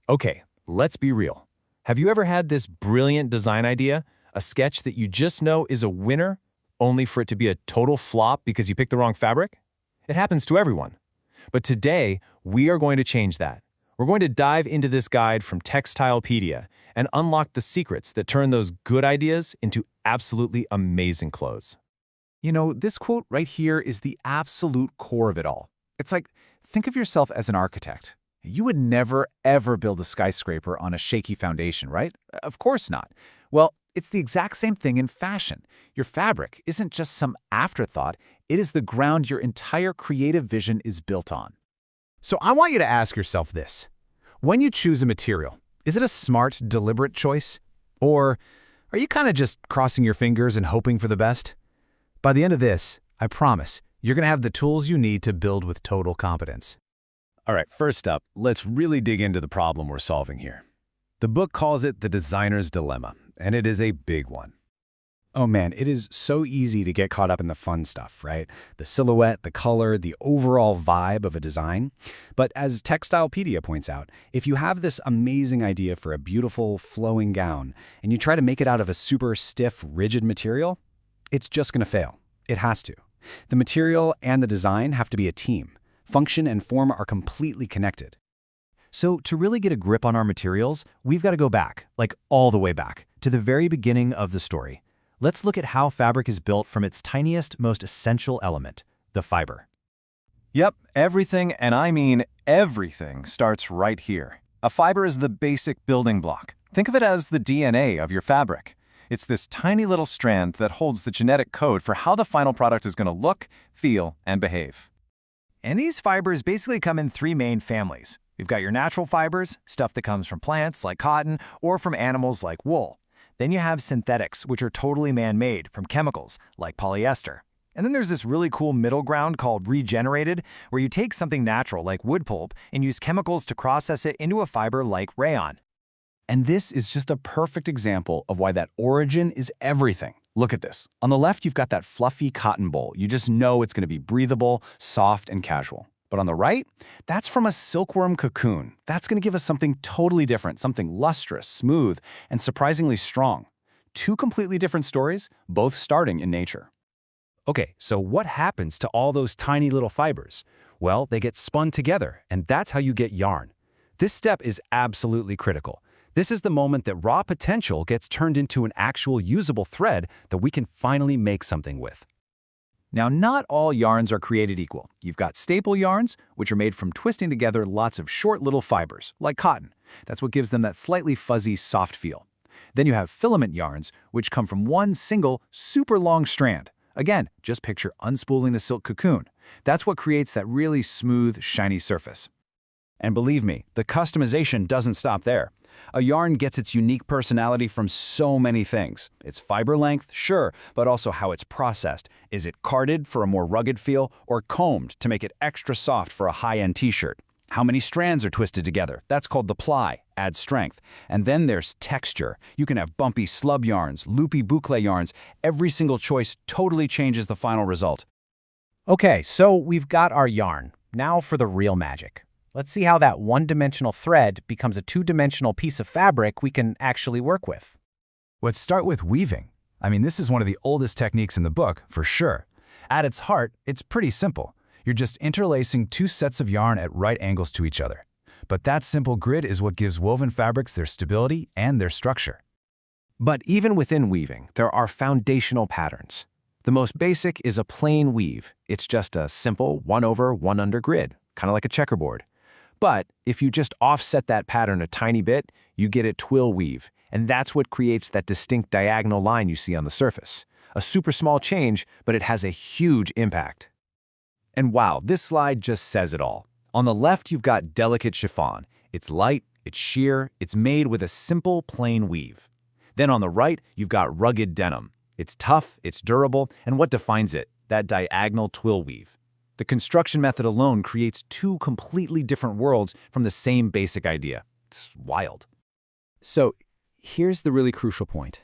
Okay, let's be real. Have you ever had this brilliant design idea, a sketch that you just know is a winner, only for it to be a total flop because you picked the wrong fabric? It happens to everyone. But today, we are going to change that. We're going to dive into this guide from Textilepedia and unlock the secrets that turn those good ideas into absolutely amazing clothes. You know, this quote right here is the absolute core of it all. It's like, think of yourself as an architect. You would never, ever build a skyscraper on a shaky foundation, right? Of course not. Well, it's the exact same thing in fashion. Your fabric isn't just some afterthought. It is the ground your entire creative vision is built on. So I want you to ask yourself this. When you choose a material, is it a smart, deliberate choice? Or are you kind of just crossing your fingers and hoping for the best? By the end of this, I promise, you're going to have the tools you need to build with total competence. All right, first up, let's really dig into the problem we're solving here. The book calls it the designer's dilemma, and it is a big one. Oh man, it is so easy to get caught up in the fun stuff, right? The silhouette, the color, the overall vibe of a design. But as Textilepedia points out, if you have this amazing idea for a beautiful, flowing gown, and you try to make it out of a super stiff, rigid material, it's just going to fail. It has to. The material and the design have to be a team. Function and form are completely connected. So to really get a grip on our materials, we've got to go back, like all the way back, to the very beginning of the story. Let's look at how fabric is built from its tiniest, most essential element, the fiber. Yep, everything, and I mean everything, starts right here. A fiber is the basic building block. Think of it as the DNA of your fabric. It's this tiny little strand that holds the genetic code for how the final product is going to look, feel, and behave. And these fibers basically come in three main families. You've got your natural fibers, stuff that comes from plants like cotton or from animals like wool. Then you have synthetics, which are totally man-made from chemicals like polyester. And then there's this really cool middle ground called regenerated, where you take something natural like wood pulp and use chemicals to process it into a fiber like rayon. And this is just a perfect example of why that origin is everything. Look at this. On the left, you've got that fluffy cotton boll. You just know it's going to be breathable, soft, and casual. But on the right, that's from a silkworm cocoon. That's going to give us something totally different, something lustrous, smooth, and surprisingly strong. Two completely different stories, both starting in nature. Okay, so what happens to all those tiny little fibers? Well, they get spun together, and that's how you get yarn. This step is absolutely critical. This is the moment that raw potential gets turned into an actual usable thread that we can finally make something with. Now, not all yarns are created equal. You've got staple yarns, which are made from twisting together lots of short little fibers, like cotton. That's what gives them that slightly fuzzy, soft feel. Then you have filament yarns, which come from one single, super long strand. Again, just picture unspooling the silk cocoon. That's what creates that really smooth, shiny surface. And believe me, the customization doesn't stop there. A yarn gets its unique personality from so many things. Its fiber length, sure, but also how it's processed. Is it carded for a more rugged feel or combed to make it extra soft for a high-end t-shirt? How many strands are twisted together? That's called the ply, adds strength. And then there's texture. You can have bumpy slub yarns, loopy boucle yarns. Every single choice totally changes the final result. Okay, so we've got our yarn. Now for the real magic. Let's see how that one-dimensional thread becomes a two-dimensional piece of fabric we can actually work with. Let's start with weaving. I mean, this is one of the oldest techniques in the book, for sure. At its heart, it's pretty simple. You're just interlacing two sets of yarn at right angles to each other. But that simple grid is what gives woven fabrics their stability and their structure. But even within weaving, there are foundational patterns. The most basic is a plain weave. It's just a simple 1 over 1 under grid, kind of like a checkerboard. But if you just offset that pattern a tiny bit, you get a twill weave, and that's what creates that distinct diagonal line you see on the surface. A super small change, but it has a huge impact. And wow, this slide just says it all. On the left, you've got delicate chiffon. It's light, it's sheer, it's made with a simple, plain weave. Then on the right, you've got rugged denim. It's tough, it's durable, and what defines it? That diagonal twill weave. The construction method alone creates two completely different worlds from the same basic idea. It's wild. So here's the really crucial point.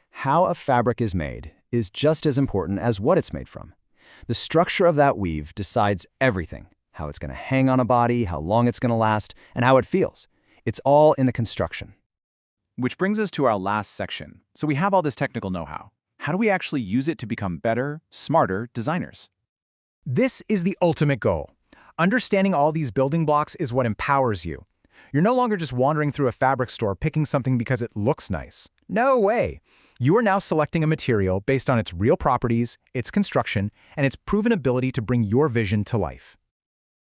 How a fabric is made is just as important as what it's made from. The structure of that weave decides everything: how it's going to hang on a body, how long it's going to last, and how it feels. It's all in the construction. Which brings us to our last section. So we have all this technical know-how. How do we actually use it to become better, smarter designers? This is the ultimate goal. Understanding all these building blocks is what empowers you. You're no longer just wandering through a fabric store picking something because it looks nice. No way. You are now selecting a material based on its real properties, its construction, and its proven ability to bring your vision to life.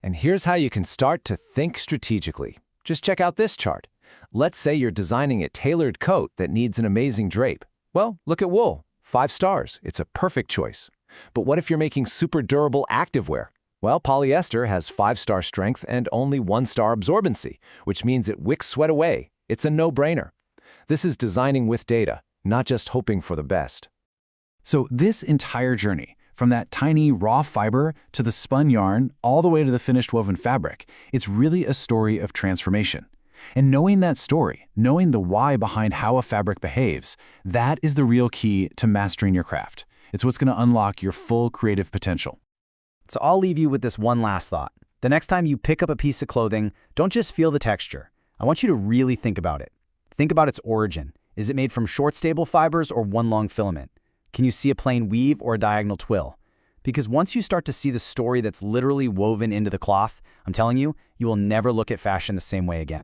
And here's how you can start to think strategically. Just check out this chart. Let's say you're designing a tailored coat that needs an amazing drape. Well, look at wool. 5 stars. It's a perfect choice. But what if you're making super durable activewear? Well, polyester has 5-star strength and only 1-star absorbency, which means it wicks sweat away. It's a no-brainer. This is designing with data, not just hoping for the best. So this entire journey, from that tiny raw fiber to the spun yarn all the way to the finished woven fabric, it's really a story of transformation. And knowing that story, knowing the why behind how a fabric behaves, that is the real key to mastering your craft. It's what's going to unlock your full creative potential. So I'll leave you with this one last thought. The next time you pick up a piece of clothing, don't just feel the texture. I want you to really think about it. Think about its origin. Is it made from short stable fibers or one long filament? Can you see a plain weave or a diagonal twill? Because once you start to see the story that's literally woven into the cloth, I'm telling you, you will never look at fashion the same way again.